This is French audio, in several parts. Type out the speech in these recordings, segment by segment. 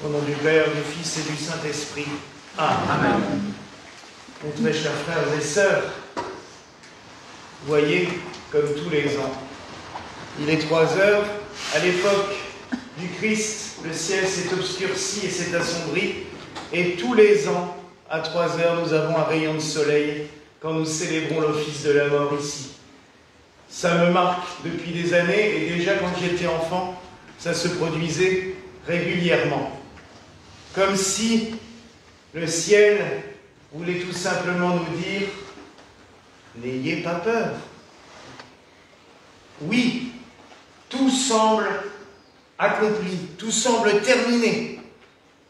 Au nom du Père, du Fils et du Saint-Esprit. Amen. Mes très chers frères et sœurs, voyez, comme tous les ans, il est 3 heures. À l'époque du Christ, le ciel s'est obscurci et s'est assombri. Et tous les ans, à 3 heures, nous avons un rayon de soleil quand nous célébrons l'office de la mort ici. Ça me marque depuis des années, et déjà quand j'étais enfant, ça se produisait régulièrement. Comme si le ciel voulait tout simplement nous dire « N'ayez pas peur ». Oui, tout semble accompli, tout semble terminé.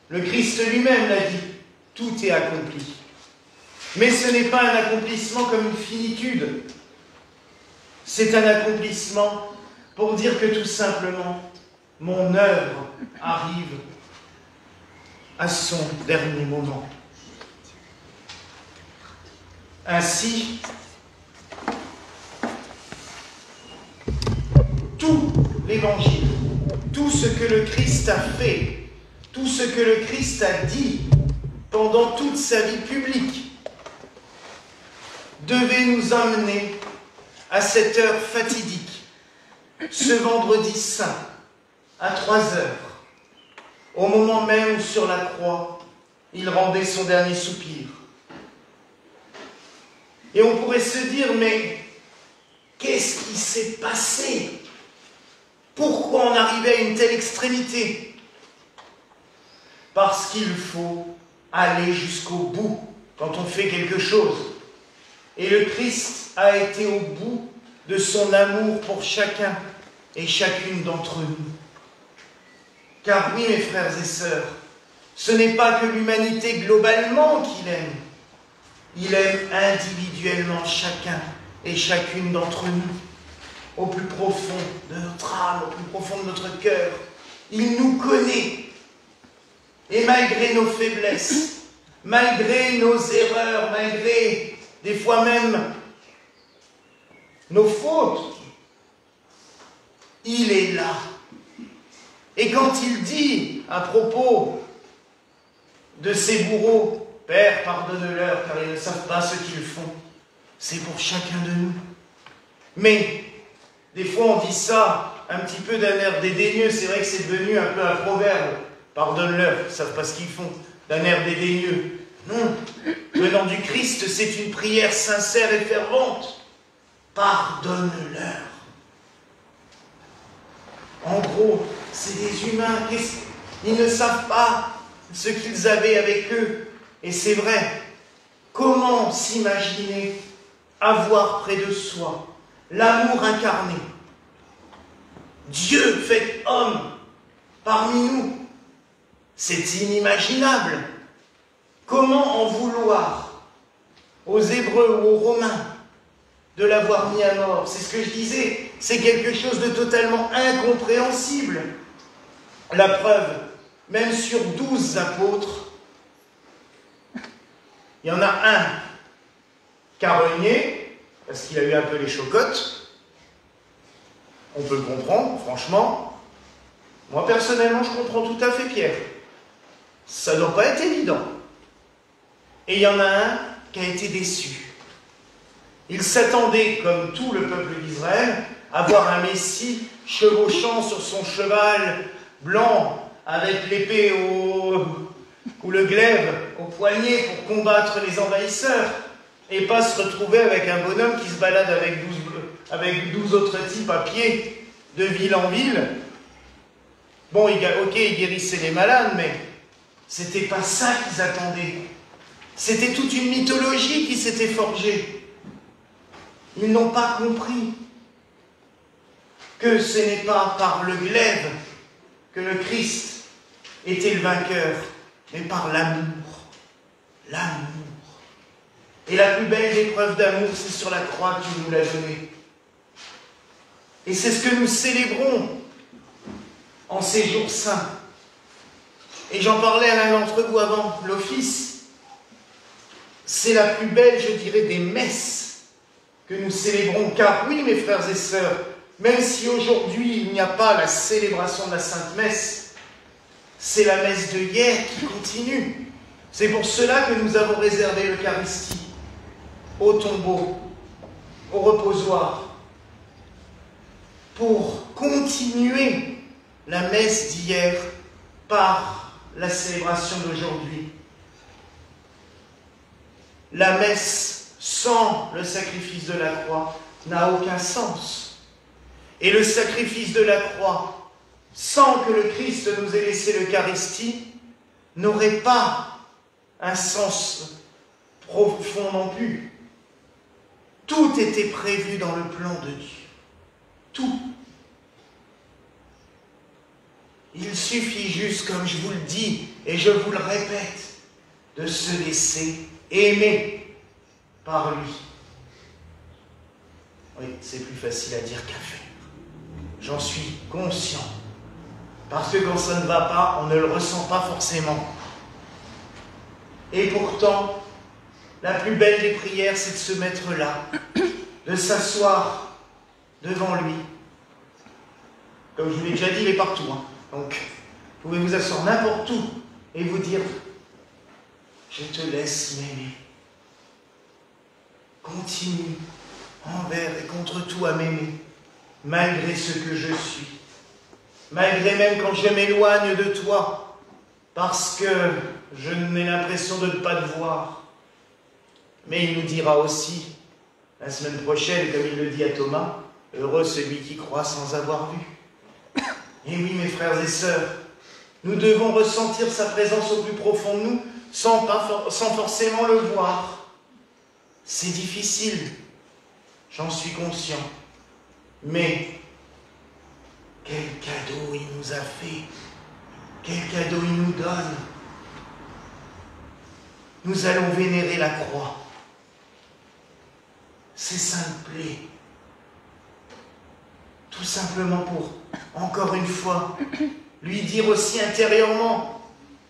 Le Christ lui-même l'a dit, tout est accompli. Mais ce n'est pas un accomplissement comme une finitude. C'est un accomplissement pour dire que tout simplement, mon œuvre arrive à son dernier moment. Ainsi, tout l'Évangile, tout ce que le Christ a fait, tout ce que le Christ a dit pendant toute sa vie publique, devait nous amener à cette heure fatidique, ce vendredi saint, à 3 heures, au moment même où sur la croix, il rendait son dernier soupir. Et on pourrait se dire, mais qu'est-ce qui s'est passé? Pourquoi on arrivait à une telle extrémité? Parce qu'il faut aller jusqu'au bout quand on fait quelque chose. Et le Christ a été au bout de son amour pour chacun et chacune d'entre nous. Car oui, mes frères et sœurs, ce n'est pas que l'humanité globalement qu'il aime. Il aime individuellement chacun et chacune d'entre nous, au plus profond de notre âme, au plus profond de notre cœur. Il nous connaît. Et malgré nos faiblesses, malgré nos erreurs, malgré des fois même nos fautes, il est là. Et quand il dit à propos de ces bourreaux, « Père, pardonne-leur, car ils ne savent pas ce qu'ils font », c'est pour chacun de nous. Mais, des fois on dit ça un petit peu d'un air dédaigneux, c'est vrai que c'est devenu un peu un proverbe. « Pardonne-leur, ils ne savent pas ce qu'ils font », d'un air dédaigneux. Non, venant du Christ, c'est une prière sincère et fervente. Pardonne-leur. En gros, c'est des humains, ils ne savent pas ce qu'ils avaient avec eux. Et c'est vrai, comment s'imaginer avoir près de soi l'amour incarné, Dieu fait homme parmi nous? C'est inimaginable. Comment en vouloir aux Hébreux ou aux Romains de l'avoir mis à mort? C'est ce que je disais, c'est quelque chose de totalement incompréhensible. La preuve, même sur 12 apôtres, il y en a un qui a renié, parce qu'il a eu un peu les chocottes. On peut le comprendre, franchement. Moi, personnellement, je comprends tout à fait Pierre. Ça ne doit pas être évident. Et il y en a un qui a été déçu. Il s'attendait, comme tout le peuple d'Israël, à voir un Messie chevauchant sur son cheval blanc, avec l'épée ou le glaive au poignet pour combattre les envahisseurs, et pas se retrouver avec un bonhomme qui se balade avec 12 autres types à pied, de ville en ville. Bon, ok, il guérissait les malades, mais c'était pas ça qu'ils attendaient. C'était toute une mythologie qui s'était forgée. Ils n'ont pas compris que ce n'est pas par le glaive que le Christ était le vainqueur, mais par l'amour. L'amour. Et la plus belle épreuve d'amour, c'est sur la croix qu'il nous l'a donnée. Et c'est ce que nous célébrons en ces jours saints. Et j'en parlais à l'un d'entre vous avant l'office. C'est la plus belle, je dirais, des messes que nous célébrons. Car oui, mes frères et sœurs, même si aujourd'hui il n'y a pas la célébration de la Sainte Messe, c'est la messe de hier qui continue. C'est pour cela que nous avons réservé l'Eucharistie au tombeau, au reposoir, pour continuer la messe d'hier par la célébration d'aujourd'hui. La messe sans le sacrifice de la croix n'a aucun sens. Et le sacrifice de la croix, sans que le Christ nous ait laissé l'Eucharistie, n'aurait pas un sens profond non plus. Tout était prévu dans le plan de Dieu. Tout. Il suffit juste, comme je vous le dis, et je vous le répète, de se laisser aimer par lui. Oui, c'est plus facile à dire qu'à faire. J'en suis conscient. Parce que quand ça ne va pas, on ne le ressent pas forcément. Et pourtant, la plus belle des prières, c'est de se mettre là, de s'asseoir devant lui. Comme je vous l'ai déjà dit, il est partout. Donc, vous pouvez vous asseoir n'importe où et vous dire « Je te laisse m'aimer. Continue envers et contre tout à m'aimer, malgré ce que je suis. Malgré même quand je m'éloigne de toi, parce que je n'ai l'impression de ne pas te voir. » Mais il nous dira aussi, la semaine prochaine, comme il le dit à Thomas, « Heureux celui qui croit sans avoir vu. » Et oui, mes frères et sœurs, nous devons ressentir sa présence au plus profond de nous, sans forcément le voir. C'est difficile, j'en suis conscient. Mais quel cadeau il nous a fait, quel cadeau il nous donne. Nous allons vénérer la croix, c'est simplé. Tout simplement pour, encore une fois, lui dire aussi intérieurement,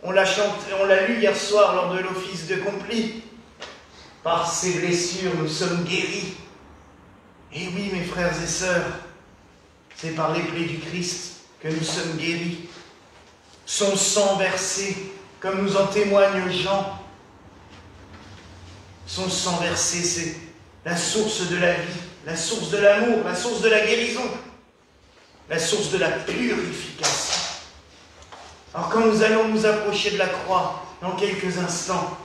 on l'a lu hier soir lors de l'office de Complis, par ses blessures nous sommes guéris. Et oui, mes frères et sœurs, c'est par les plaies du Christ que nous sommes guéris. Son sang versé, comme nous en témoigne Jean. Son sang versé, c'est la source de la vie, la source de l'amour, la source de la guérison, la source de la purification. Alors quand nous allons nous approcher de la croix, dans quelques instants,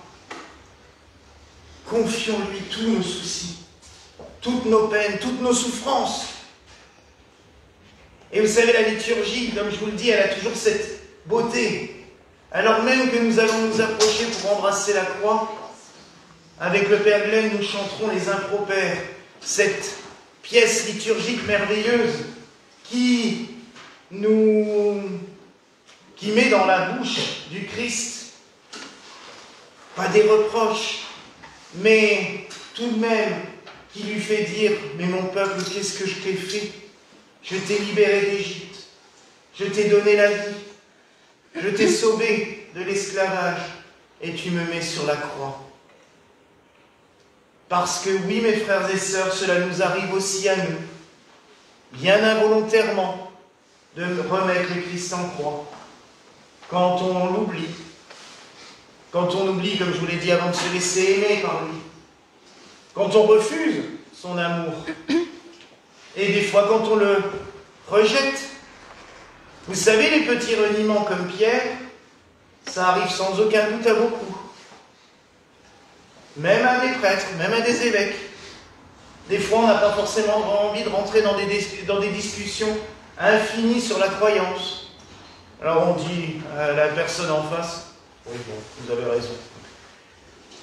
confions-lui tous nos soucis, toutes nos peines, toutes nos souffrances. Et vous savez, la liturgie, comme je vous le dis, elle a toujours cette beauté. Alors même que nous allons nous approcher pour embrasser la croix, avec le Père Glenn, nous chanterons les impropères, cette pièce liturgique merveilleuse qui met dans la bouche du Christ, pas des reproches, mais tout de même qui lui fait dire « Mais mon peuple, qu'est-ce que je t'ai fait? Je t'ai libéré d'Égypte, je t'ai donné la vie, je t'ai sauvé de l'esclavage et tu me mets sur la croix. » Parce que oui, mes frères et sœurs, cela nous arrive aussi à nous, bien involontairement, de remettre le Christ en croix. Quand on l'oublie, comme je vous l'ai dit avant, de se laisser aimer par lui, quand on refuse son amour, et des fois quand on le rejette. Vous savez, les petits reniements comme Pierre, ça arrive sans aucun doute à beaucoup. Même à des prêtres, même à des évêques. Des fois, on n'a pas forcément envie de rentrer dans des discussions infinies sur la croyance. Alors on dit à la personne en face, oui, bon, vous avez raison.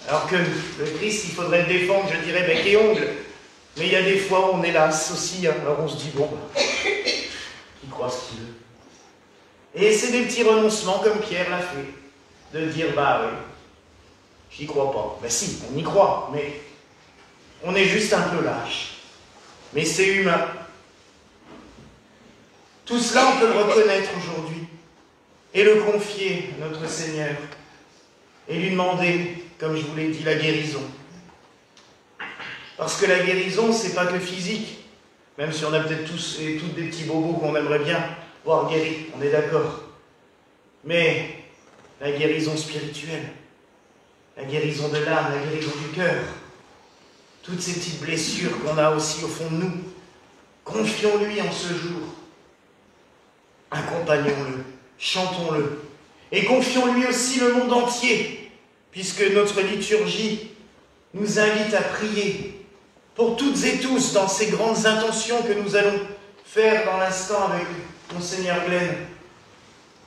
Alors que le Christ, il faudrait le défendre, je dirais, bec et ongle. Mais il y a des fois où on est las aussi, alors on se dit, bon, il croit ce qu'il veut. Et c'est des petits renoncements comme Pierre l'a fait, de dire, bah oui, j'y crois pas. Ben si, on y croit, mais on est juste un peu lâche. Mais c'est humain. Tout cela, on peut le reconnaître aujourd'hui et le confier à notre Seigneur et lui demander, comme je vous l'ai dit, la guérison. Parce que la guérison, c'est pas que physique, même si on a peut-être tous et toutes des petits bobos qu'on aimerait bien voir guéris, on est d'accord. mais la guérison spirituelle, la guérison de l'âme, la guérison du cœur, toutes ces petites blessures qu'on a aussi au fond de nous, confions-lui en ce jour. Accompagnons-le, chantons-le, et confions-lui aussi le monde entier, puisque notre liturgie nous invite à prier pour toutes et tous dans ces grandes intentions que nous allons faire dans l'instant avec Monseigneur Glenn.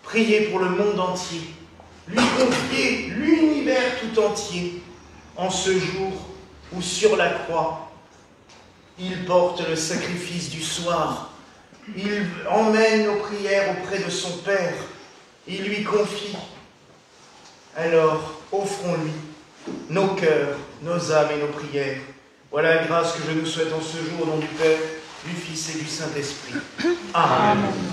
Prier pour le monde entier, lui confier l'univers tout entier en ce jour où sur la croix, il porte le sacrifice du soir, il emmène nos prières auprès de son Père, il lui confie. Alors, offrons-lui nos cœurs, nos âmes et nos prières. Voilà la grâce que je nous souhaite en ce jour au nom du Père, du Fils et du Saint-Esprit. Amen.